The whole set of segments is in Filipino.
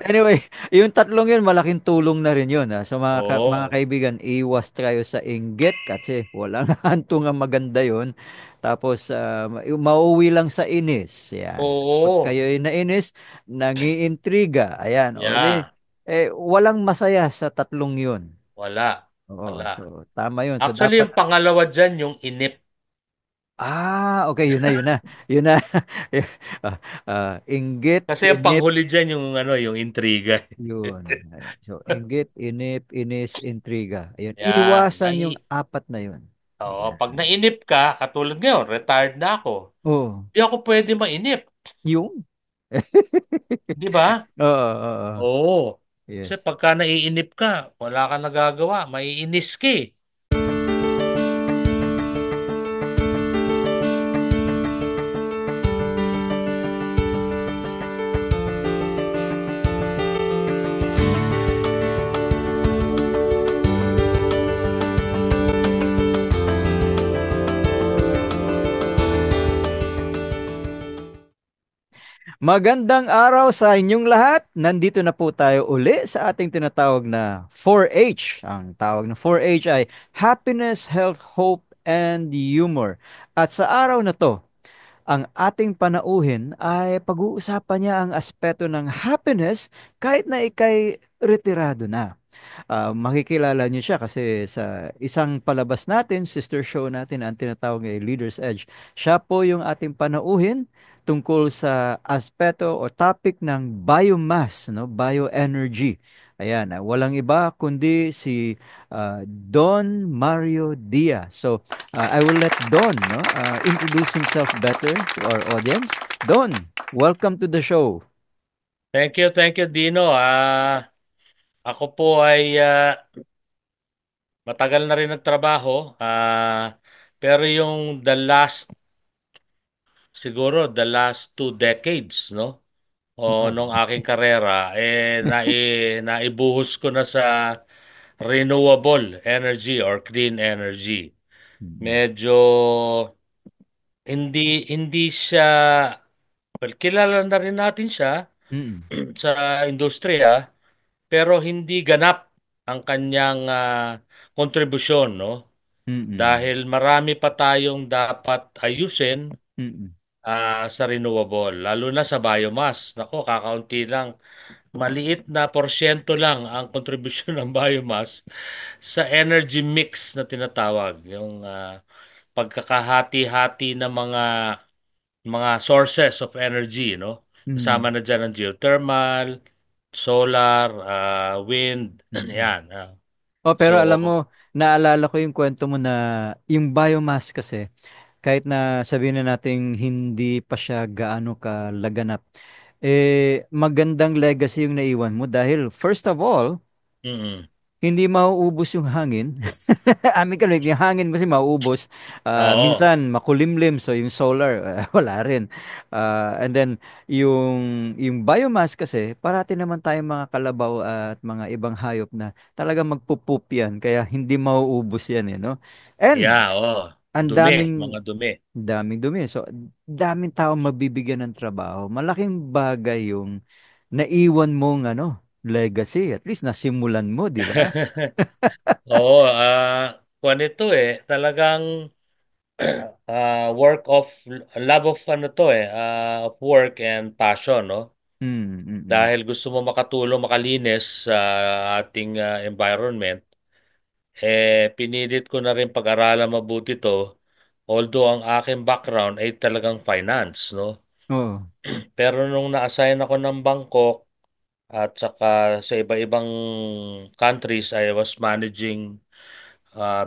Anyway, yung tatlong yun, malaking tulong na rin yun. So mga Oo. kaibigan, iwas tayo sa inggit kasi walang hantungang maganda yun. Tapos mauwi lang sa inis. Yan. So, pag Oo. kayo ay nainis, nangiintriga. Ayan. O di, Yeah. walang masaya sa tatlong yun. Wala. Oo, Wala. so tama yun. So Actually, dapat, yung pangalawa dyan, yung inip. okay, yun na, yun na. Yun na. Inggit, Kasi yung inip, panghuli dyan, yung ano, yung intriga. yun. Ayan. So, inggit, inip, inis, intriga. Ayun. Yan. Iwasan yung apat na yun. Oo, pag Ayan. nainip ka, katulad ngayon, retired na ako. Oo. Di ako pwede mainip. Yung? Di ba? Oo, oo. Oo. Kasi Yes. pagka naiinip ka, wala kang nagagawa. Maiinis ka eh. Magandang araw sa inyong lahat. Nandito na po tayo uli sa ating tinatawag na 4H. Ang tawag na 4H ay Happiness, Health, Hope, and Humor. At sa araw na to, ang ating panauhin ay pag-uusapan niya ang aspeto ng happiness kahit na ikay retirado na. Makikilala niyo siya kasi sa isang palabas natin, sister show natin, ang tinatawag ay Leader's Edge. Siya po yung ating panauhin tungkol sa aspeto o topic ng biomass, no? Bioenergy. Ayan, walang iba kundi si Don Mario Diaz. So, I will let Don, no, introduce himself better to our audience. Don, welcome to the show. Thank you, Dino. Ako po ay matagal na rin nagtrabaho. Pero yung the last 2 decades, no? O Oo. nung aking karera, naibuhos ko na sa renewable energy or clean energy. Mm, Medyo hindi siya, well, kilala na rin natin siya mm, sa industriya, pero hindi ganap ang kanyang kontribusyon, no? mm, Dahil marami pa tayong dapat ayusin mm, sa renewable, lalo na sa biomass. Nako, kakaunti lang. Maliit na porsyento lang ang kontribusyon ng biomass sa energy mix na tinatawag, yung pagkakahati-hati ng mga sources of energy, no? Kasama mm, na dyan ang geothermal, solar, wind, mm. yan. Oh, So, pero alam mo, naalala ko yung kwento mo na yung biomass kasi, kahit na sabihin na natin hindi pa siya gaano kalaganap, magandang legacy yung naiwan mo dahil first of all, mm, hindi mauubos yung hangin. Amin ka yung hangin kasi mauubos. oo, Minsan makulimlim so yung solar wala rin. And then yung biomass kasi parati naman tayong mga kalabaw at mga ibang hayop na talagang magpupup yan kaya hindi mauubos yan no. And yeah, oh, ang dumi, daming mga dumi. daming dumi. So daming taong mabibigyan ng trabaho. Malaking bagay yung naiwan mong legacy. At least nasimulan mo, di ba? Oo, kung ito talagang work of love of ano to of work and passion, no? Mm, mm, mm. Dahil gusto mo makatulong, makalinis sa ating environment, pinilit ko na rin pag-aralan mabuti to. Although ang aking background ay talagang finance, no? Oo. Pero nung na-assign ako ng Bangkok at saka sa iba-ibang countries, I was managing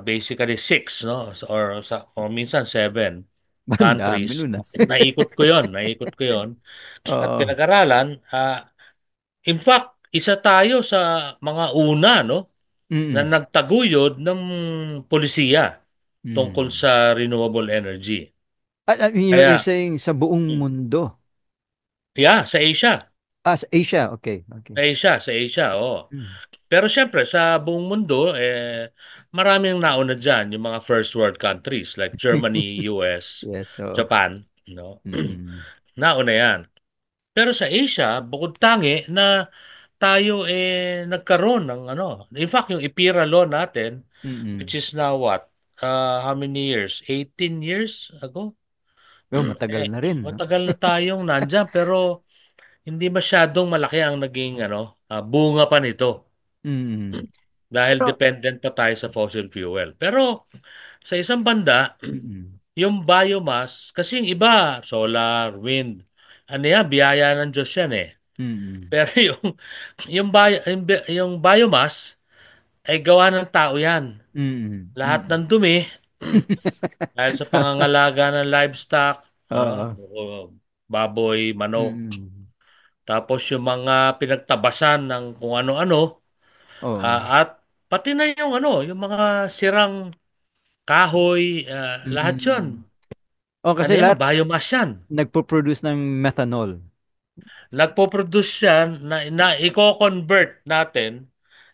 basically six, no? Or minsan seven Ang dami countries. nun Naikot ko yon. At Oo. pinag-aralan, in fact, isa tayo sa mga una, no? Na Mm, nagtaguyod ng polisiya tungkol mm. sa renewable energy. You're Kaya, saying sa buong mundo? yeah, sa Asia. Sa Asia. Okay, okay. Sa Asia, oh. Mm. Pero syempre, sa buong mundo, maraming nauna dyan, yung mga first world countries like Germany, US, Yes, so. Japan, no? Mm, Nauna yan. Pero sa Asia, bukod tangi na tayo nagkaroon ng ano. In fact, yung IPIRA law natin, which Mm. is now what? How many years? 18 years ago? Oh, matagal Eh, na rin, no? matagal na tayong nandyan pero hindi masyadong malaki ang naging ano, bunga pa nito Mm. dahil Pero dependent pa tayo sa fossil fuel. Pero sa isang banda, mm. yung biomass, kasi yung iba, solar, wind, ano yan, biyaya ng Diyos yan eh. Mm. Pero yung biomass ay gawa ng tao yan. Mm. Lahat Mm. ng dumi, dahil sa pangangalaga ng livestock, Oo. baboy, manok, Mm. tapos yung mga pinagtabasan ng kung ano-ano, Oo. at pati na yung ano, yung mga sirang kahoy, lahat yun. Mm. Oh, Ano kasi yan, lahat biomass yan. nagpo-produce ng methanol. Nagpo-produce yan na i-convert natin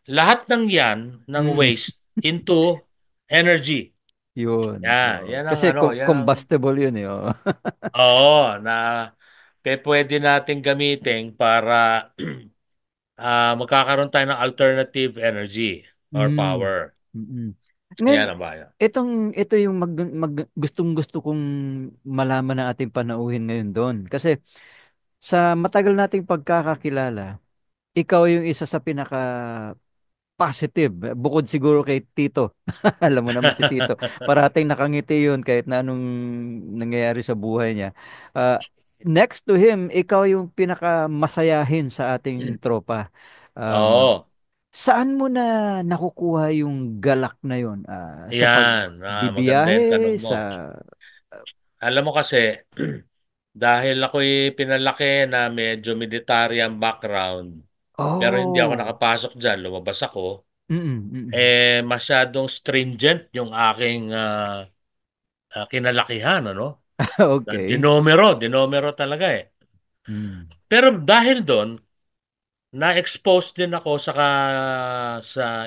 lahat ng yan ng Mm. waste into energy. Yun. Yan, Oo. yan ang Kasi ano, yan ang combustible yun eh. Oo. oo na pwede nating gamitin para magkakaroon tayo ng alternative energy or Mm. power. Mm. Ngayon, Yan ang bayan. ito yung gustong-gusto kong malaman ng ating panauhin ngayon doon. Kasi sa matagal nating pagkakakilala, ikaw yung isa sa pinaka positive. Bukod siguro kay Tito. Alam mo naman si Tito. Parating nakangiti yun kahit na anong nangyayari sa buhay niya. Ah, next to him, ikaw yung pinaka masayahin sa ating tropa. Um, Oo, Saan mo na nakukuha yung galak na yun? Sa yan. Maganda yung tanong pagbibiyahe, mo. sa... Alam mo kasi, dahil ako'y pinalaki na medyo military ang background, pero hindi ako Oh! nakapasok dyan, lumabas ako, Mm, mm. masyadong stringent yung aking kinalakihan, ano? Okay. Dinomero talaga eh. Mm, Pero dahil doon, na-expose din ako sa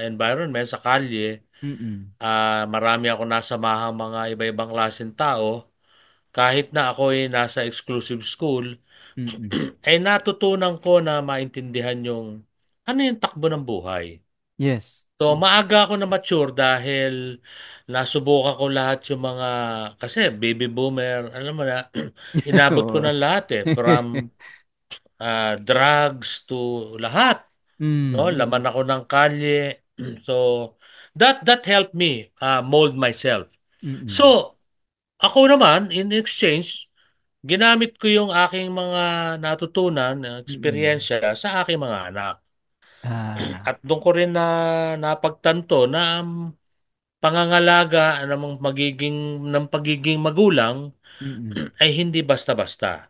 environment, sa kalye. mm, Marami ako nasamahang mga iba-ibang klaseng tao. Kahit na ako ay nasa exclusive school, mm. ay natutunan ko na maintindihan yung ano yung takbo ng buhay. Yes. So, Yes. maaga ako na mature dahil nasubukan ko lahat yung mga, kasi baby boomer, alam mo na, inabot ko Oo. na lahat eh, from drugs to lahat. No, Mm, laman mm, ako ng kalye. So, that helped me mold myself. mm, So, ako naman, in exchange, ginamit ko yung aking mga natutunan, mm. eksperyensya sa aking mga anak. Ah, At doon ko rin na napagtanto na ang pangangalaga ng pagiging magulang mm, ay hindi basta-basta.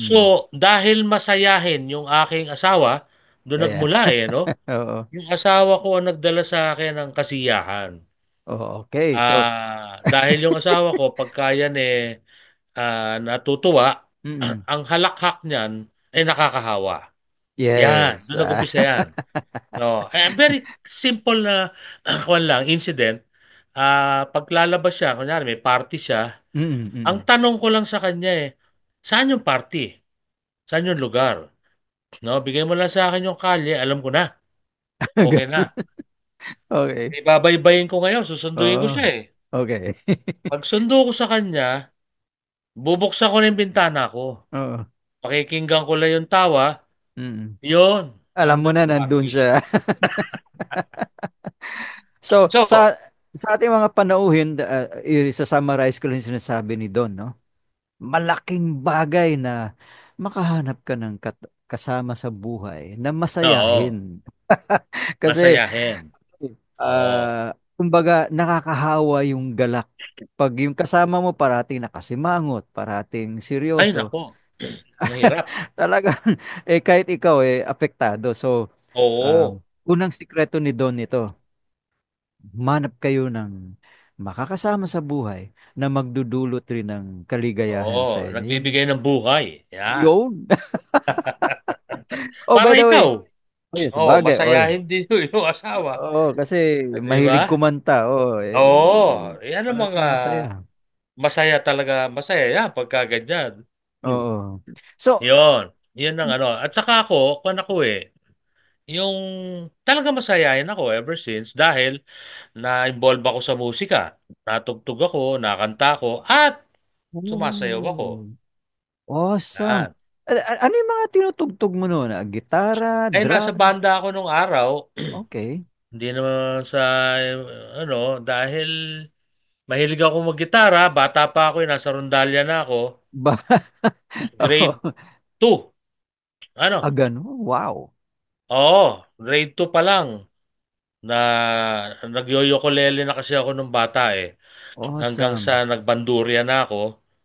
So, mm. dahil masayahin yung aking asawa, doon Kaya, nagmula no? oo. Yung asawa ko ang nagdala sa akin ng kasiyahan. Oh, okay. So, Dahil yung asawa ko, pagka yan natutuwa, mm. ang halakhak niyan ay nakakahawa. Yan, Yes. doon nag-umpisa yan. No, very simple na kwan lang, incident. Paglalabas siya, kunyari may party siya, Mm, ang mm. tanong ko lang sa kanya saan yung party? Saan yung lugar? No, bigay mo lang sa akin yung kalye, alam ko na. Okay na. Okay. Ibabaybayin ko ngayon, susunduin ko Oo. siya eh. Okay. Pag sundo ko sa kanya, bubuksan ko na yung bintana ko. Oo. Pakikinggan ko lang yung tawa. Mm. Yun, Alam mo andun na yung nandun party. siya. So, So, sa ating mga panauhin, isa-summarize ko lang yung sinasabi ni Don, no? Malaking bagay na makahanap ka ng kasama sa buhay na oo, masayahin. Kasi, masayahin. Oo. kumbaga, nakakahawa yung galak. Pag yung kasama mo parating nakasimangot, parating Ay, seryoso, nako. Mahirap. talagang, kahit ikaw, apektado. So, Oo. unang sikreto ni Don ito, manap kayo ng makakasama sa buhay na magdudulot rin ng kaligayahan sa Oo. inyo. Nagbibigay ng buhay. Yan. Yun. Oh, by Para the way. ikaw. Oh, yes, Oo, bagay. Oy. masayahin din yung asawa. Oo, kasi Di mahilig ba? kumanta. Oo. Yan ang mga Talagang masaya. masaya talaga. Masaya yan pagka ganyan. Hmm. Oo. So, Yun. Yun ang ano. At saka ako, kung ako yung talaga masayahin ako ever since dahil na-involve ako sa musika. Natugtog ako, nakanta ako, at sumasayaw ako. Oh, awesome. Yan. Ano yung mga tinutugtog mo noon? Gitara, Ay, nasa drums? banda ako nung araw. Okay. Hindi naman sa, dahil mahilig ako maggitara, bata pa ako, nasa rondalya na ako. Ba Grade oh, 2. Ano? ganun. Wow. Oo, grade 2 pa lang. Na nagyo-ukulele na kasi ako nung bata hanggang sa Awesome. nagbandurya na ako,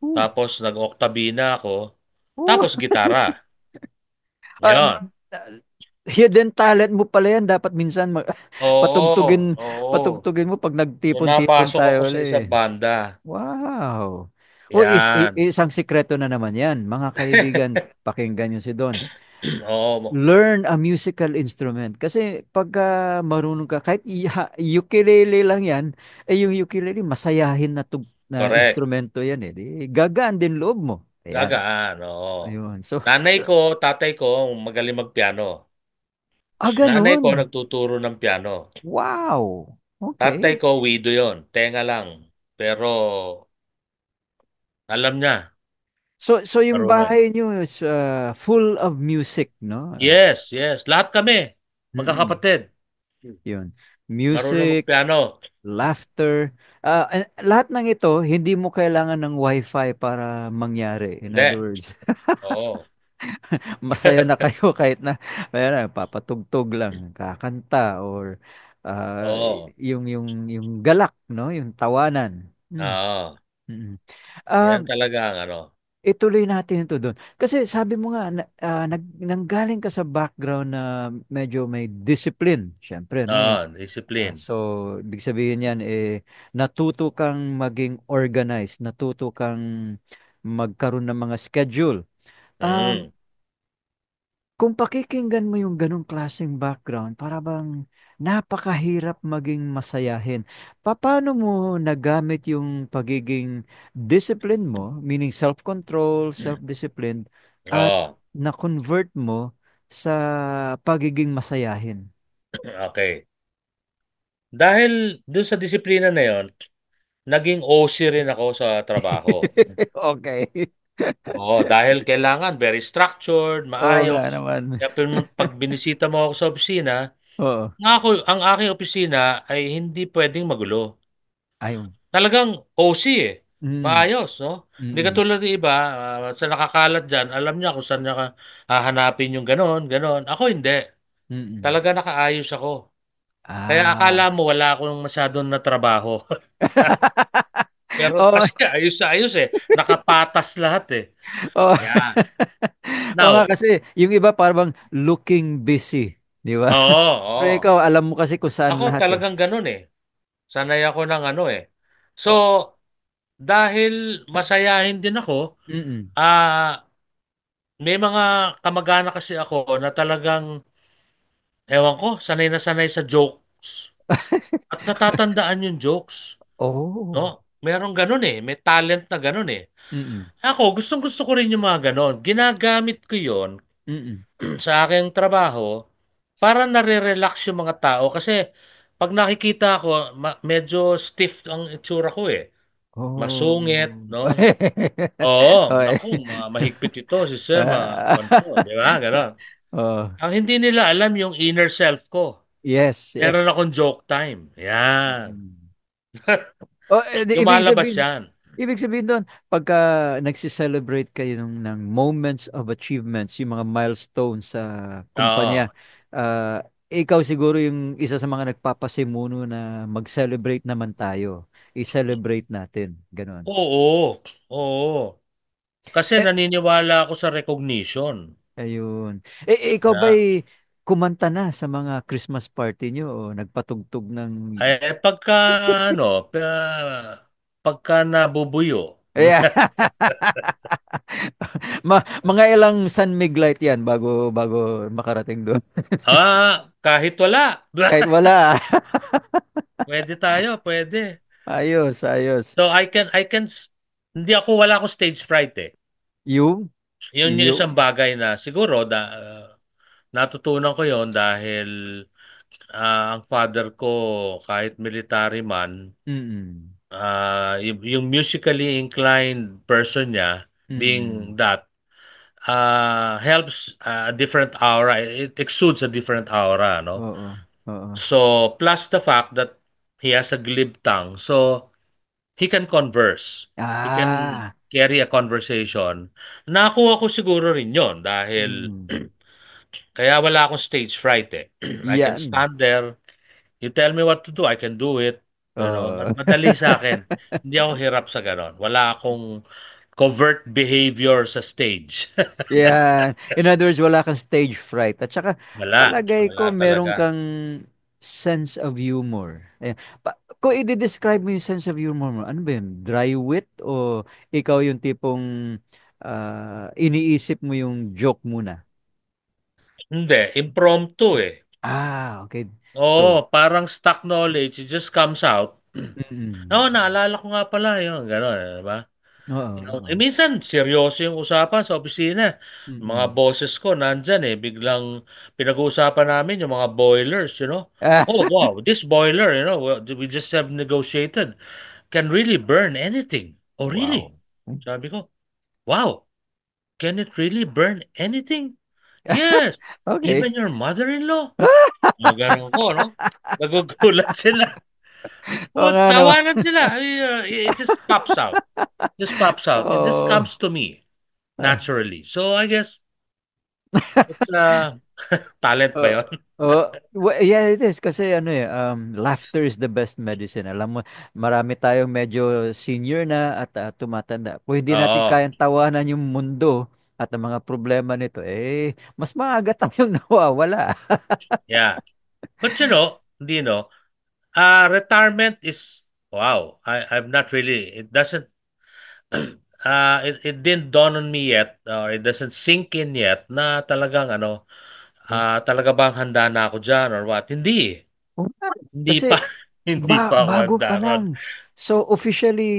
Oh, tapos nag-octavina ako, oh. tapos gitara. Ah, Yon. hidden talent mo pala yan. Dapat minsan Oo, patugtugin, oo. patugtugin mo pag So nagtipon-tipon napasok ako tayo sa isang ulit. banda. Wow. O Yan. isang sikreto na naman yan. Mga kaibigan, pakinggan nyo si Don. Oo, Learn a musical instrument. Kasi pagka marunong ka, kahit ukulele lang yan, yung ukulele, masayahin na correct. instrumento yan eh. Di, gagaan din loob mo. Ayan. Gagaan, oo. Ayun. Nanay ko, tatay ko, magaling magpiano. Nanay ko Ganun. nagtuturo ng piano. Wow. Tatay Okay. ko, wido yon, tenga lang. Pero alam niya, So yung marunong. bahay nyo is full of music, no? Yes, yes. Lahat kami, Mm-mm. magkakapatid. Yun. Marunong Music, magpiano. laughter. Lahat ng ito, hindi mo kailangan ng wifi para mangyari. In Hindi. other words, Oo. masaya na kayo kahit na ayan, papatugtog lang, kakanta or ah, Oo. yung galak, no? Yung tawanan. Oo. Mm. Yan Um, talaga ang ano. ituloy natin ito doon. Kasi sabi mo nga, nanggaling ka sa background na medyo may discipline, syempre, no? Oo, discipline. So, ibig sabihin yan, natuto kang maging organized, natuto kang magkaroon ng mga schedule. Um, Mm. kung pakikinggan mo yung ganong klaseng background, para bang napakahirap maging masayahin. Paano mo nagamit yung pagiging discipline mo, meaning self-control, self-discipline, at Oo. na-convert mo sa pagiging masayahin? Okay. Dahil dun sa disiplina na yon, naging OC rin ako sa trabaho. Okay. Oo, dahil kailangan very structured, Oo nga maayos. naman. Kaya pag binisita mo ako sa opisina, Oo. ang aking opisina ay hindi pwedeng magulo. Ayun. Talagang OC Mm, Maayos, no? Hindi mm, katulad ng iba, sa nakakalat dyan, alam niya kung saan niya hahanapin yung ganon, ganon. Ako hindi. mm. Talaga nakaayos ako. Kaya akala Ah. mo wala akong masyadong na trabaho. Pero Oo, kasi ayos sa ayos Nakapatas lahat oo. Yan. Oo nga Now, kasi yung iba parang looking busy, di ba? oo, Pero oo. ikaw, alam mo kasi kung saan Ako lahat eh. talagang ganun Sanay ako ng ano So, Oh, dahil masayahin din ako, mm. may mga kamag-anak kasi ako na talagang, ewan ko, sanay na sanay sa jokes. At natatandaan yung jokes. No? Oh. Merong ganun May talent na ganun Mm, Ako, gustong-gusto ko rin yung mga ganon. Ginagamit ko yon mm. sa aking trabaho para nare-relax yung mga tao. Kasi pag nakikita ko, medyo stiff ang itsura ko Masungit, Oh. no? Oo, Okay. naku, mahigpit ito si Sir, Ah, kwanto, di ba? Ganon. oh. Ang hindi nila alam yung inner self ko. Yes, Meron yes. akong joke time. Yan. Mm. Oh, ibig Lumalabas sabihin, yan. ibig sabihin doon, pagka nagsiselebrate kayo ng moments of achievements, yung mga milestones sa kumpanya, Oo. ikaw siguro yung isa sa mga nagpapasimuno na mag-celebrate naman tayo. I-celebrate natin. Ganon. Oo. Oo. Kasi Eh, naniniwala ako sa recognition. ayun. Ikaw Na, ba'y kumanta na sa mga Christmas party nyo o nagpatugtog ng... pagka, ano, pagka nabubuyo, Ayan. Mga ilang San Mig Light yan bago makarating doon. kahit wala. Kahit wala. Pwede tayo, pwede. Ayos, ayos. So, hindi ako, wala ako stage fright Yung? Yun yung isang Yun. bagay na siguro natutunan ko yon dahil ang father ko kahit military man, Mm. yung musically inclined person niya Mm. being that helps a different aura. It exudes a different aura, no? Oo. Oo. So, plus the fact that he has a glib tongue, so he can converse. He can Ah. carry a conversation. Nakuha ko siguro rin yon dahil Mm. kaya wala akong stage fright eh. I can Yan. stand there. You tell me what to do, I can do it. Oo. Madali sa akin. Hindi ako hirap sa ganon. Wala akong covert behavior sa stage. Yan. In other words, wala kang stage fright. At saka, Wala. palagay Wala ko, meron talaga. kang sense of humor. Ayan. Kung i-describe mo yung sense of humor mo, ano ba yun? Dry wit? O ikaw yung tipong iniisip mo yung joke muna? Hindi, impromptu eh. Ah, okay. So, Oo, parang stock knowledge, it just comes out. Oo, mm, naalala ko nga pala yun, gano'n, di ba? oo, oo. Minsan, seryoso yung usapan sa opisina. Mga Mm. bosses ko nandyan eh, biglang pinag-uusapan namin yung mga boilers, you know. Ah, Oh, wow, this boiler, you know, we just have negotiated, can really burn anything. Oh, wow. really? Sabi ko, wow, can it really burn anything? Yes, Okay. even your mother-in-law. Maganon ko, no? Nagugulat sila. Oo Oh, nga naman. tawanan sila. It just pops out. Just pops out. It just Oo. comes to me Ah. naturally. So I guess it's talent ba Oh, yun? yeah, it is. Kasi ano eh, laughter is the best medicine. Alam mo, marami tayong medyo senior na at tumatanda. Kung hindi natin Oo. kayang tawanan yung mundo at ang mga problema nito, mas maaga tayong nawawala. Yeah. But you know, retirement is wow. I'm not really. It doesn't. It didn't dawn on me yet, or it doesn't sink in yet na talagang talaga bang handa na ako dyan or what? Hindi eh. Oo nga. Hindi pa, Kasi hindi pa ako bago handa pa ron. lang. So, officially,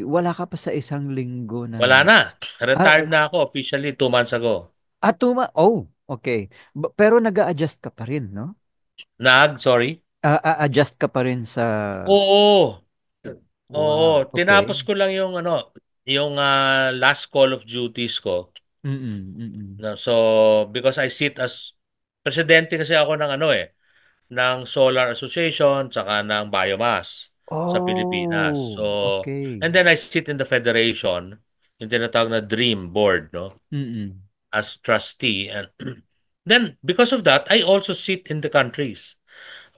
wala ka pa sa isang linggo Wala na... na. Ah, Retired na ako officially 2 months ago. oh, okay. Pero nag-a-adjust ka pa rin, no? Sorry? A-adjust ka pa rin sa... Oo. Oo. Wow, okay. Tinapos ko lang yung last call of duties ko. Mm-mm, mm-mm. No, so, because I sit as, presidente kasi ako ng ng Solar Association, tsaka ng Biomass sa Pilipinas. So, Oh, okay. and then I sit in the federation, yung tinatawag na Dream Board, no? Mm-mm. As trustee. And then, because of that, I also sit in the countries.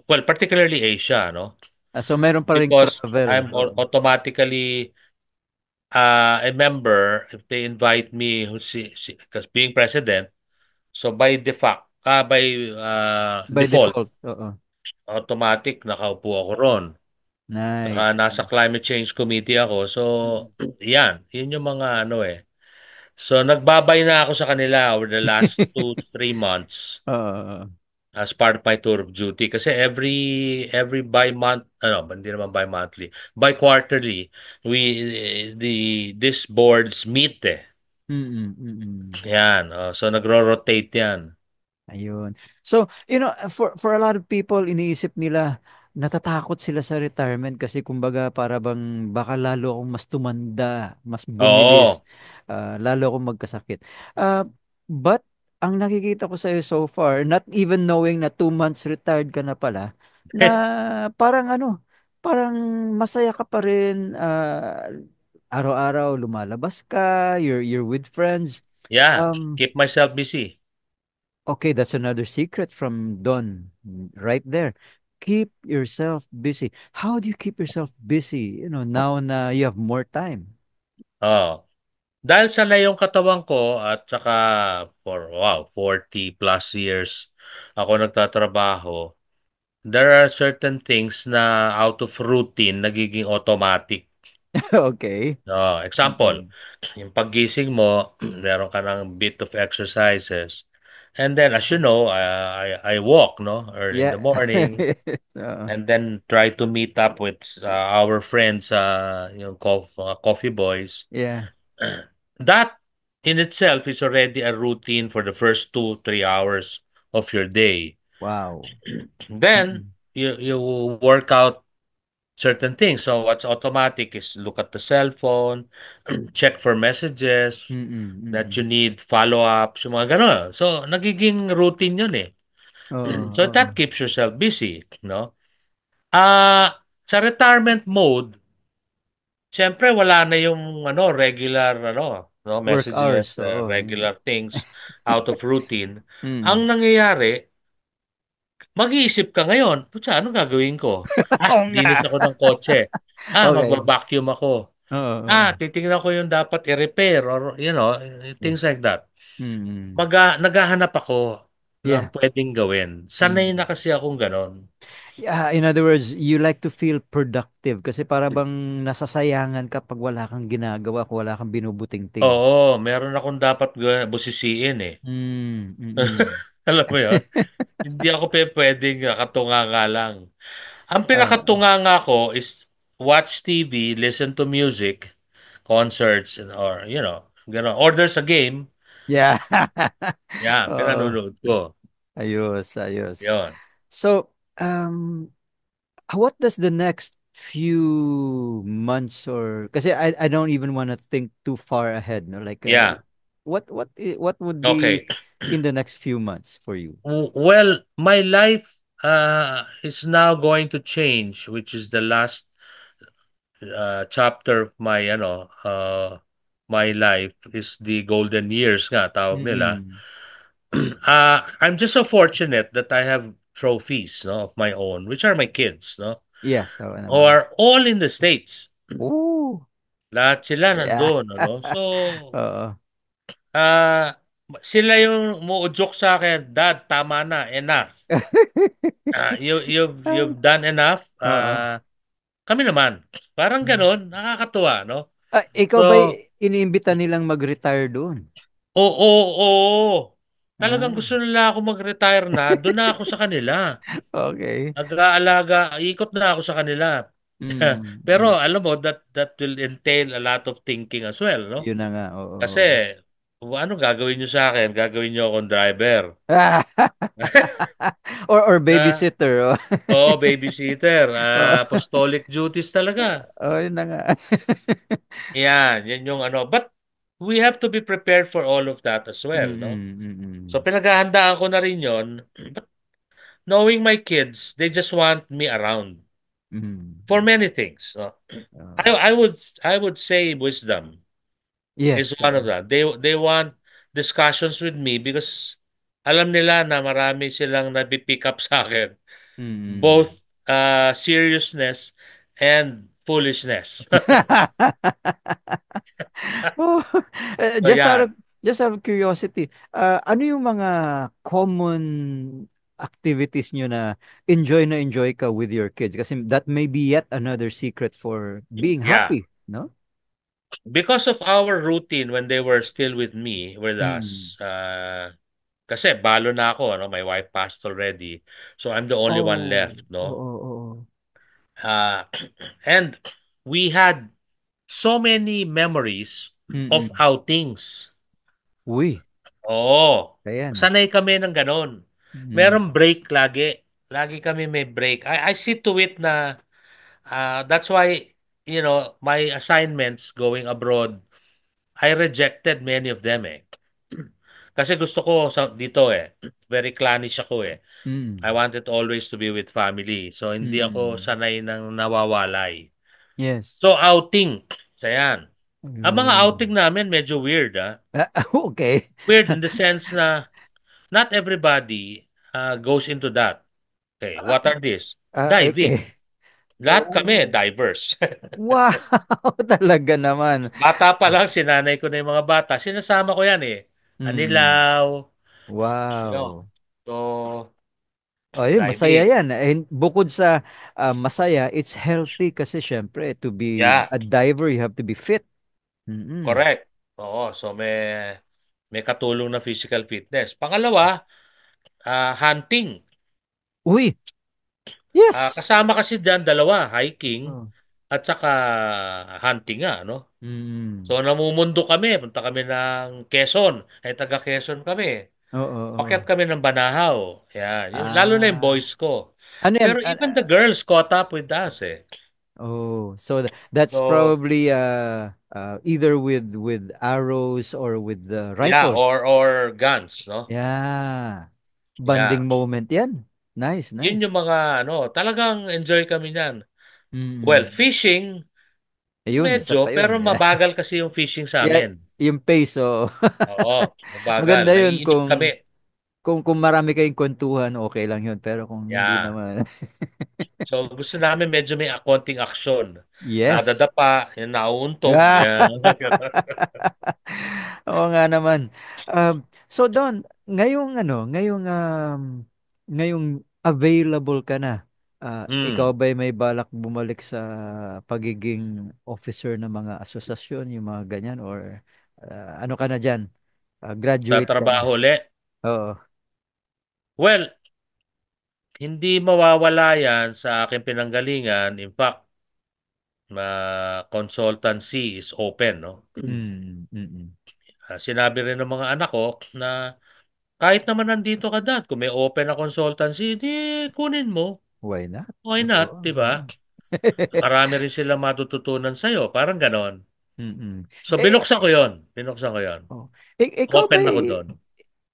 Well, particularly Asia, no? So, meron pa rin Because travel. I'm Oo. automatically a member if they invite me, because being president, so by default, by By default, default. Oo. automatic nakaupo ako ron. Saka Nice, nasa nice. Climate Change Committee ako. So, Mm. yun yung mga eh. So, nagbabay na ako sa kanila over the last 2 to 3 months Oo. as part of my tour of duty. Kasi every bi-month, hindi naman bi-monthly, bi-quarterly, these boards meet eh. Mm-mm, mm-mm. Yan. So, nagro-rotate yan. Ayun. So, for a lot of people, iniisip nila, natatakot sila sa retirement kasi kumbaga para bang baka lalo akong mas tumanda, mas bumilis, Oo. lalo akong magkasakit. But, ang nakikita ko sa'yo so far, not even knowing na 2 months retired ka na pala, na parang parang masaya ka pa rin, araw-araw lumalabas ka, you're with friends. Yeah. Um, Keep myself busy. Okay, that's another secret from Don right there. Keep yourself busy. How do you keep yourself busy? Now na you have more time. Oo. Dahil sanay yung katawan ko at saka for wow, 40 plus years ako nagtatrabaho, there are certain things na out of routine nagiging automatic. Okay. Example, Mm-mm. yung paggising mo, meron ka ng bit of exercises. And then as you know, I walk no early in the Yeah. morning Oo. and then try to meet up with our friends yung coffee boys. Yeah. That in itself is already a routine for the first 2, 3 hours of your day. Wow. Then Mm-mm. you work out certain things. So what's automatic is look at the cell phone, check for messages Mm-mm. that you Mm-mm. need, follow-ups, yung mga gano'n. So nagiging routine yun eh. Oo, So oo. that keeps yourself busy, no? Sa retirement mode, siyempre wala na yung regular no Work messages, hours, oo. regular things out of routine. Ang Mm. nangyayari, mag-iisip ka ngayon, putya, ano gagawin ko? Oo nga. Linis ako ng kotse. Okay. Magba-vacuum ako. Oo, oo. Titingnan ko yung dapat i-repair or things Yes. like that. Mm. Naghahanap ako ng Yeah. pwedeng gawin. Sanay na Mm. kasi akong ganon. Yeah, in other words, you like to feel productive kasi para bang nasasayangan ka pag wala kang ginagawa, kung wala kang binubuting-ting. Oo, meron akong dapat busisiin eh. Mm, mm. Alam mo yun? Hindi ako pwedeng katunganga lang. Ang Uh, pinakatunganga ko is watch TV, listen to music, concerts, or, gonna order sa game. yeah. Yan, Oo. pinanonood ko. Ayos, ayos. Yon. So, what does the next few months or kasi I don't even want to think too far ahead, no? Like Yeah. what would be Okay. in the next few months for you? Well, my life is now going to change, which is the last chapter of my life is the golden years nga tawag nila. Mm-mm. I'm just so fortunate that I have trophies, no, of my own, which are my kids, no, Yes, oo who naman. are all in the States. Oh, Lahat sila yeah. nandoon, ano. So, Oo. ah sila yung muudyok sa akin, Dad, tama na, enough. You've done enough. Oo. Kami naman. Parang ganun, nakakatuwa, no? Ikaw So, ba iniimbita nilang mag-retire doon? oo, oo. Talagang Ah, gusto nila ako mag-retire na, doon na ako sa kanila. okay. Nag-aalaga, ikot na ako sa kanila. Mm, Pero mm. alam mo, that will entail a lot of thinking as well, no? Yun na nga, oo. Kasi, Oo. ano gagawin nyo sa akin? Gagawin nyo akong driver. Or Ah, babysitter. Oh. babysitter. Oo. Apostolic duties talaga. Oh, yun na nga. Yan yung ano. But we have to be prepared for all of that as well, no? Mm-mm, So mm-mm. pinaghahandaan ko na rin yon. But knowing my kids, they just want me around for Mm. many things. No? Uh, I would say wisdom is yes. one of that. They want discussions with me because alam nila na marami silang nabipick up sa akin. Mm. Both seriousness and foolishness. Oh, So yan. just out of curiosity, ano yung mga common activities nyo na enjoy ka with your kids? Kasi that may be yet another secret for being Yeah. happy, no? Because of our routine when they were still with Mm. us, kasi balo na ako, no? My wife passed already. So I'm the only one Oh, left, no? oo, oo. Uh, and we had so many memories of Mm-mm. outings. Uy, Oo. ayan. Sanay kami ng ganon. Mm. Merong break lagi. Lagi kami may break. I see to it na that's why, my assignments going abroad, I rejected many of them eh. Kasi gusto ko dito eh. Very clannish ako eh. I Mm. wanted always to be with family. So hindi ako Mm. sanay ng nawawalay. Yes. So outing. So yan. Ang mga outing Ayun. namin medyo weird ah. Okay. Weird in the sense na not everybody goes into that. Okay, Ah, what are these? okay. Diving. Lahat kami Oh. divers. Wow, talaga naman. Bata pa lang, sinanay ko na yung mga bata. Sinasama ko yan eh. Mm. Anilaw, Wow. So, Ayun, masaya diving. yan. And bukod sa masaya, it's healthy kasi syempre to be Yeah, a diver, you have to be fit. Mm-mm. correct. Oo, so may katulong na physical fitness. Pangalawa, hunting. Uy, yes. Kasama kasi diyan dalawa, hiking Oh. at saka hunting nga, no? So, Mm. namumundo kami. Punta kami ng Quezon. Ay, taga Quezon kami. Oo, Pakyat oo. kami ng Banahaw. Yan. Lalo na yung Ah. boys ko. Ano yan? Pero even the girls caught up with us eh. Oh, so that's So, probably either with arrows or with the yeah, rifles. or guns, no? Yeah. Yeah. Bonding moment yan. Nice, Yun yung nice. mga, talagang enjoy kami niyan. Well, Mm. fishing, Ayun, isa medyo, pa pero yun. mabagal kasi yung fishing sa Yeah, amin. yung pace, oh. Oo, mabagal. Maganda yun Naiinip kami. kung marami kayong kwentuhan, okay lang yun. Pero kung hindi Yeah. naman, So, gusto namin medyo may konting aksyon. yes. Nadadapa, yung nauuntog. Ah. Yeah. Oo nga naman. So Don, ngayong available ka na. Ikaw Hmm. ba'y may balak bumalik sa pagiging officer ng mga asosasyon, yung mga ganyan or ano ka na diyan? Sa Graduate ka na. trabaho ulit. Oo. Well, hindi mawawala yan sa aking pinanggalingan. In fact, consultancy is open, no? Mm, mm, mm. Sinabi rin ng mga anak ko na kahit naman nandito ka dad, kung may open na consultancy, di kunin mo. Why not? Why not, Oo, di ba? oo. Marami rin sila matututunan sa'yo. Parang ganon. Mm-mm. So, Eh, binuksan ko yon. Binuksan ko yon. oh. Ikaw Open ba'y ako doon.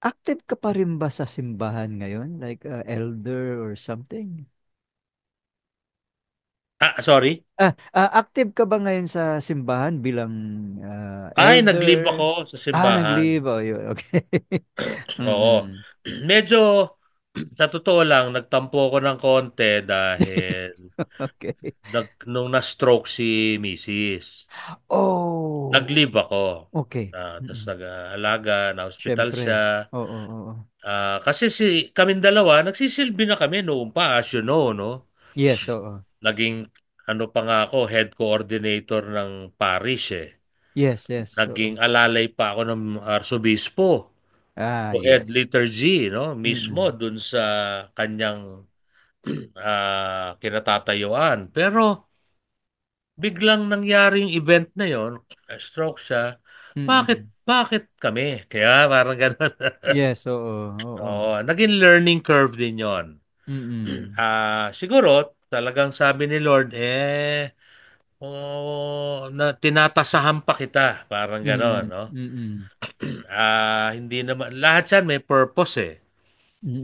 active ka pa rin ba sa simbahan ngayon? Like elder or something? Sorry. Active ka ba ngayon sa simbahan bilang Ay, elder? nag-leave ako sa simbahan. Nag-leave. Oh, yun. Okay. Oo. Mm-mm. Medyo, sa totoo lang, nagtampo ako ng konti dahil Okay. nung na-stroke si Mrs. Oh, Nag-leave ako. okay. Tapos Mm-mm. nag-aalaga, na-hospital siya. Siyempre. Oo, oo, oo. Kasi kaming dalawa, nagsisilbi na kami noon pa, as you know, no? Yes, oo. Naging, ano pa nga ako, head coordinator ng parish eh. Yes, yes, Naging oo. alalay pa ako ng arsobispo. Ah, O head yes. liturgy, no? Mismo Mm-mm. dun sa kanyang kinatatayuan. Pero biglang nangyaring event na yon, stroke siya. Bakit Mm-mm. bakit kami? Kaya parang ganun. Yes, oo, oo. Oo, naging learning curve din yon. Mm-mm. Siguro talagang sabi ni Lord na tinatasahan pa kita, parang gano'n, Mm-mm. no? Mm-mm. Hindi naman lahat 'yan may purpose eh.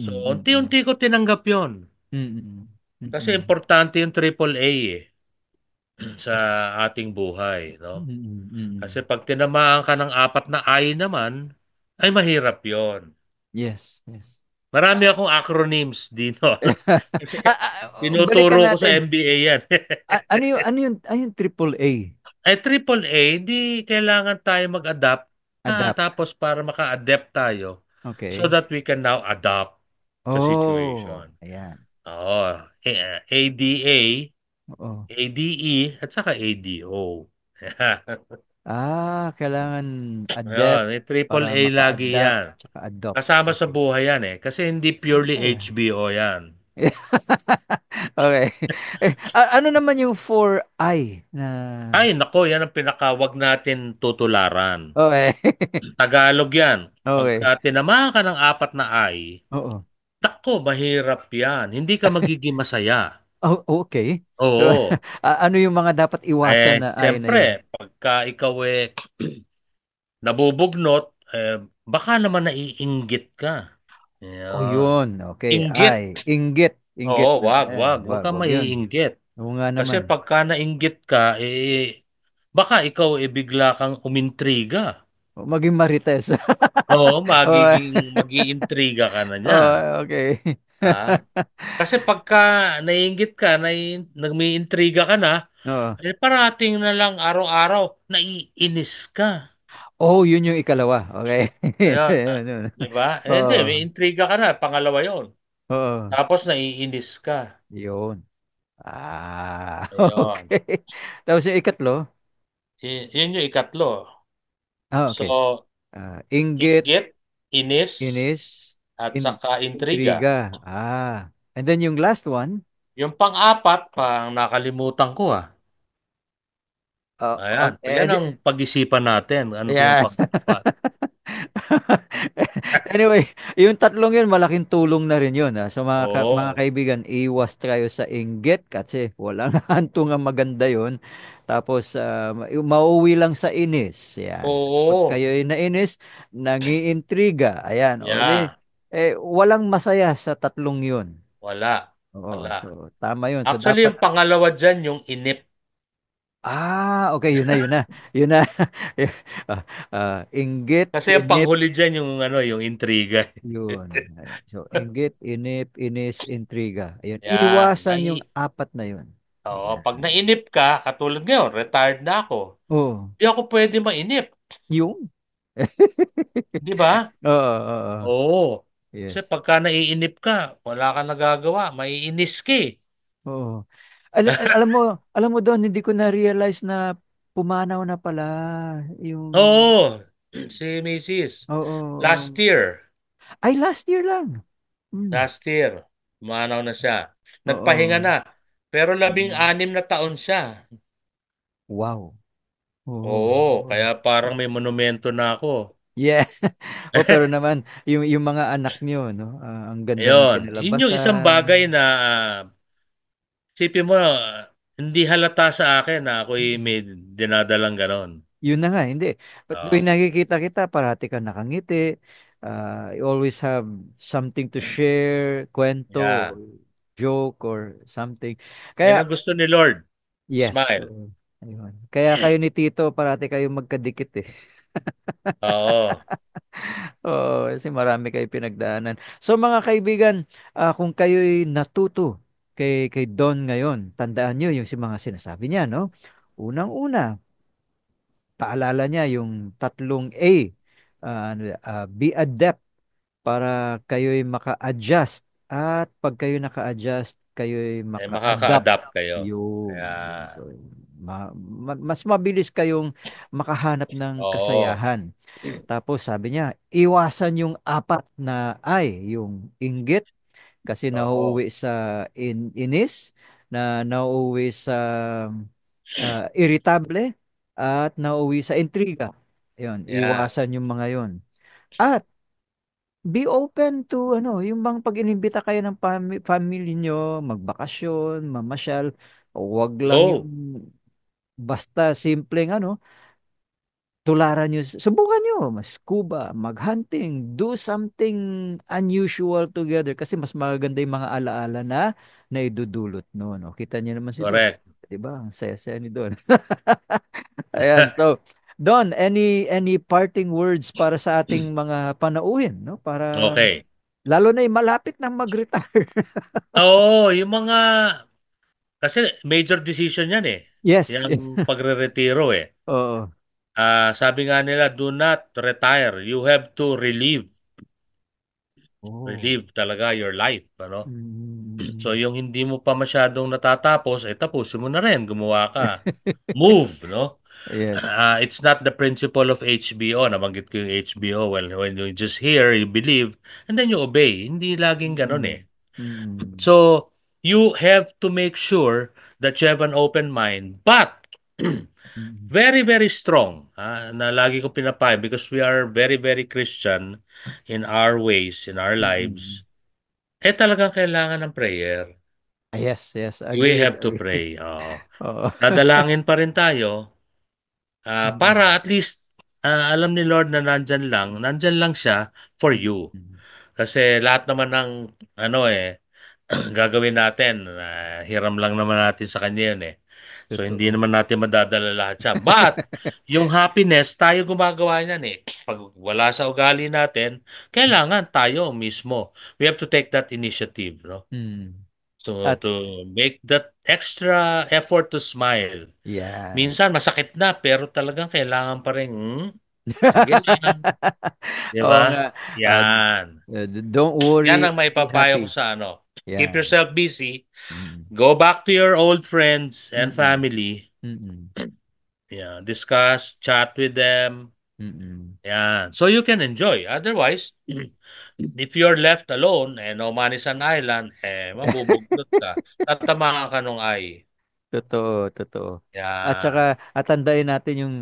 So, Mm-mm. Mm-mm. unti-unti ko tinanggap 'yon. Mm-mm. Kasi Mm-mm. importante yung triple A eh, sa ating buhay, no? Mm-mm. Kasi Mm-mm. pag tinamaan ka ng apat na I naman, ay mahirap yon. Yes, yes. Marami akong acronyms dito. Kasi tinuturo Balikan ko sa natin. MBA yan. Ano yung triple A? Ay, triple A, hindi kailangan tayo mag-adapt. Adapt. Tapos para maka-adapt tayo so Okay. that we can now adopt the Oh, situation. ayan. Oo. ADA, Oo. ADE, at saka ADO. Kailangan Ayun, adapt may triple para A lagi maka-adapt yan. tsaka adopt. Kasama sa Okay. buhay yan eh. Kasi hindi purely Okay. HBO yan. Okay. Ano naman yung 4I na Ay, nako, yan ang pinakawag natin tutularan. Okay. Tagalog yan. Pagka Okay. tinamaan ka ng apat na ay, Oo. nako, mahirap yan. Hindi ka magiging masaya. Oh, okay. Oo. Ano yung mga dapat iwasan na ay na Siyempre, yun? pagka ikaw nabubugnot, baka naman naiinggit ka. Oh, Yan. yun. Okay. Inggit. Inggit. Oo, Inggit na. wag. Huwag Wag, kang wag yun. maiinggit. Oo nga Kasi naman. pagka nainggit ka, baka ikaw bigla kang umintriga. Maging marites. Oo, Oh, mag-iintriga ka na niyan. oh, okay. Ah, kasi pagka naiinggit ka, nagmi-intriga ka na, Oo. parating na lang araw-araw, naiinis ka. Oh, yun yung ikalawa. Okay. Ayan, Yun, yun. di ba? Hindi, Oo. may intriga ka na, pangalawa yon. Oo. Tapos naiinis ka. Yun. Ayun. Okay. Tapos yung ikatlo. Yun yung ikatlo. Okay. So, Inggit, inggit, inis, inis, at saka intriga. intriga. And then yung last one. Yung pang-apat, pang nakalimutan ko ah. Ayan, yan ang pag-isipan natin. Ano yung Yan. pag-dapat? Anyway, yung tatlong yun, malaking tulong na rin yun. So mga Oo. kaibigan, iwas tayo sa inggit kasi walang hantungang maganda yun. Tapos, mauwi lang sa inis. Yan. So, pag Oo. kayo ay nainis, nangiintriga. Ayan. O, di, Yeah. walang masaya sa tatlong yun. Wala. Oo, Wala. so tama yun. So Actually, dapat, yung pangalawa dyan, yung inip. okay, yun na, yun na. Yun na. Inggit, Kasi yung inip, panghuli dyan, yung ano, yung intriga. yun. Ayan. So, inggit, inip, inis, intriga. Ayun. Yan. Iwasan yung apat na yun. Oo, pag Ayan. nainip ka, katulad ngayon, retired na ako. Oo. Di ako pwede mainip. Yung? Di ba? Oo, oo. Oo. Kasi Yes. pagka naiinip ka, wala kang nagagawa. Maiinis ka eh. Oo. Alam mo doon, hindi ko na-realize na pumanaw na pala yung... Oo. Si Mrs. Oo, Last oo. year. Ay, last year lang. Hmm. Last year. Umanaw na siya. Nagpahinga Oo. na. Pero Mm. 16 na taon siya. Wow. Oo. Oo. Oo. Kaya parang may monumento na ako. Yeah. Pero naman yung mga anak niyo, no? Ang ganda ng Ayun. Yun yung isang kinalabasan. bagay na isipin mo, hindi halata sa akin na ako'y may dinadalang ganon. Yun na nga, hindi. But tuwing Oo. nakikita kita, parati ka nakangiti. You always have something to share, kwento, Yeah. or joke, or something. Yan Kaya, ang gusto ni Lord. yes. Smile. Oo. Ayun. Kaya kayo ni Tito, parati kayo magkadikit eh. Oo. Oo, kasi marami kayo pinagdaanan. So mga kaibigan, kung kayo'y natuto kay Don ngayon, tandaan nyo yung si mga sinasabi niya, no? Unang-una, paalala niya yung tatlong A. Be adept para kayo'y maka-adjust. At pag kayo naka-adjust, kayo'y Eh, maka-adapt. makaka-adapt kayo. Yun. Yun. Ayan. So, mas mabilis kayong makahanap ng Oo. kasayahan. Tapos sabi niya, iwasan yung apat na ay, yung inggit kasi Oo. nauuwi sa inis, na nauuwi sa irritable, at nauuwi sa intriga. Yun, Yan. iwasan yung mga yun. At be open to ano, yung bang pag inimbita kayo ng family nyo, magbakasyon, mamasyal, wag lang yung Go. basta simpleng ano, tularan nyo, subukan nyo, scuba, mag-hunting, do something unusual together kasi mas maganda yung mga alaala na naidudulot noon. No? Kita niyo naman si Don. Correct. Diba? Ang saya-saya ni Don. Ayan, so, Don, any parting words para sa ating mga panauhin, no? Para Okay. lalo na yung malapit na mag-retire. Oo, yung mga, kasi major decision yan eh. Yes. Yung pagre-retiro eh. Oo. Sabi nga nila, do not retire. You have to relive. Oh. Relive talaga your life. Ano? So Mm. yung hindi mo pa masyadong natatapos, eh tapusin mo na rin. Gumawa ka. Move, no? Yes. It's not the principle of HBO. Nabanggit ko yung HBO. Well, when you just hear, you believe, and then you obey. Hindi laging ganun Mm. eh. Mm. So, you have to make sure that you have an open mind, but Mm. very, very strong. Na lagi ko pinapayo because we are very, very Christian in our ways, in our Mm. lives. Eh talagang kailangan ng prayer. Yes, yes. We Agreed. have to Agreed. pray. Oo. Dadalangin pa rin tayo para Mm. at least alam ni Lord na nandyan lang siya for you. Mm. Kasi lahat naman ng ano gagawin natin, hiram lang naman natin sa kanya yun eh. So hindi Totoo. naman natin madadala lahat siya. But yung happiness, tayo gumagawa niyan eh. Pag wala sa ugali natin, kailangan tayo mismo. We have to take that initiative, no? Mm. To At to make that extra effort to smile. yan. Minsan masakit na pero talagang kailangan pa rin, sige lang, 'di Oo ba? nga. Uh, Yan. don't Yan worry, ang be maipapayo ko happy. sa ano. Keep Yan. yourself busy. Mm. Go back to your old friends and Mm. family. Mm. Yeah, discuss, chat with them. Mm. Yeah, so you can enjoy. Otherwise, if you're left alone and no man is an island, mabubugbot ka. Tatamaan ka nung ay. Totoo, totoo. At Yeah, saka at tandain natin yung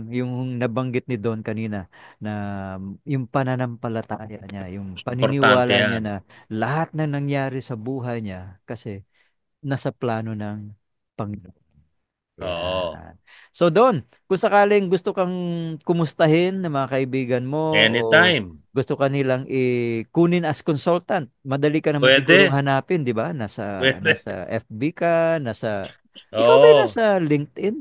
nabanggit ni Don kanina na yung pananampalataya niya, yung importante paniniwala niya yan. na lahat na nangyari sa buhay niya kasi nasa plano ng Panginoon. Oo. Yan. So Don, kung sakaling gusto kang kumustahin ng mga kaibigan mo o Anytime. gusto ka nilang kunin as consultant, madali ka naman sigurong Pwede. hanapin, 'di ba? Pwede. Nasa FB ka, ikaw ba Oo. nasa LinkedIn?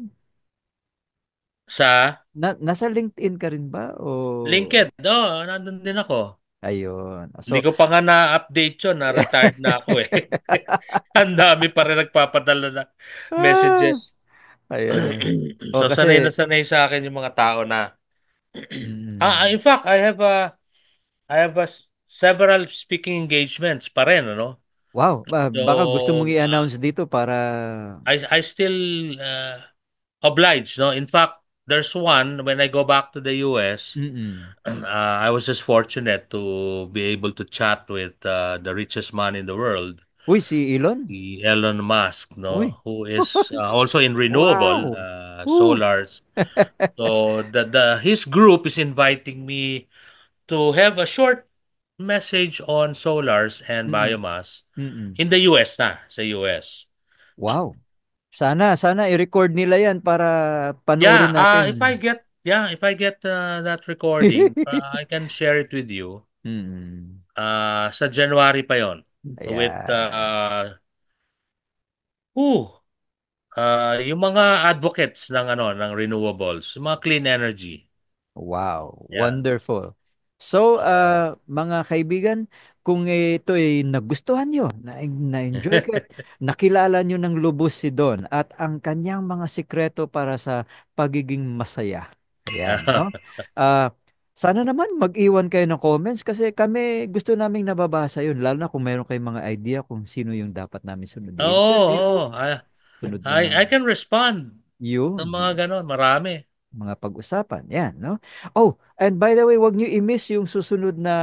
Sa Nasa LinkedIn ka rin ba o LinkedIn. Oo, nandun din ako. ayun. Hindi So ko pa nga na-update yun. Na-retired na ako eh. Ang dami pa rin nagpapadala na ah, messages. ayun. O So, sanay na kasi sanay sa akin yung mga tao na mm, in fact, I have several speaking engagements pa rin, ano? wow, baka gusto mong So, i-announce dito para I still obliged, no? In fact, there's one when I go back to the US. mm. I was just fortunate to be able to chat with the richest man in the world, Uy, si Elon? the Elon Musk, no, Uy. who is also in renewable Wow. Woo. solars. So the his group is inviting me to have a short message on solars and Mm-mm. biomass Mm-mm. in the US na, sa US. Wow. Sana i-record nila 'yan para Yeah, panoorin natin. if I get that recording, I can share it with you. Mm. Sa January pa 'yon with Ayan. who yung mga advocates ng ng renewables, yung mga clean energy. Wow, Yeah. wonderful. So, Uh, mga kaibigan, kung ito ay nagustuhan nyo, na-enjoy ko at nakilala nyo ng lubos si Don at ang kanyang mga sikreto para sa pagiging masaya. Ayan, no? Ah, sana naman mag-iwan kayo ng comments kasi kami gusto naming nababasa yun, lalo na kung meron kayong mga idea kung sino yung dapat namin sunod na interview, Oo, sunod I na can respond ng yun mga ganon, marami. mga pag-usapan. Yan, no? Oh, and by the way, wag niyo i-miss yung susunod na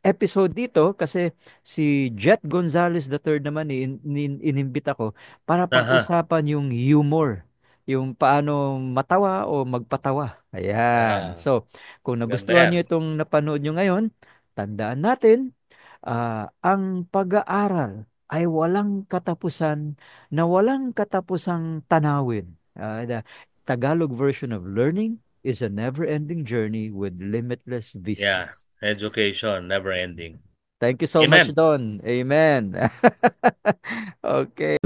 episode dito kasi si Jet Gonzalez III naman inimbita ko para Aha. pag-usapan yung humor, yung paano matawa o magpatawa. Ayan. Ah, So, kung ganda nagustuhan yan. niyo itong napanood niyo ngayon, tandaan natin, ang pag-aaral ay walang katapusan na walang katapusang tanawin. The Tagalog version of learning is a never-ending journey with limitless Yeah, vistas. education, never ending. Thank you so much, Amen. Don. Amen. Okay.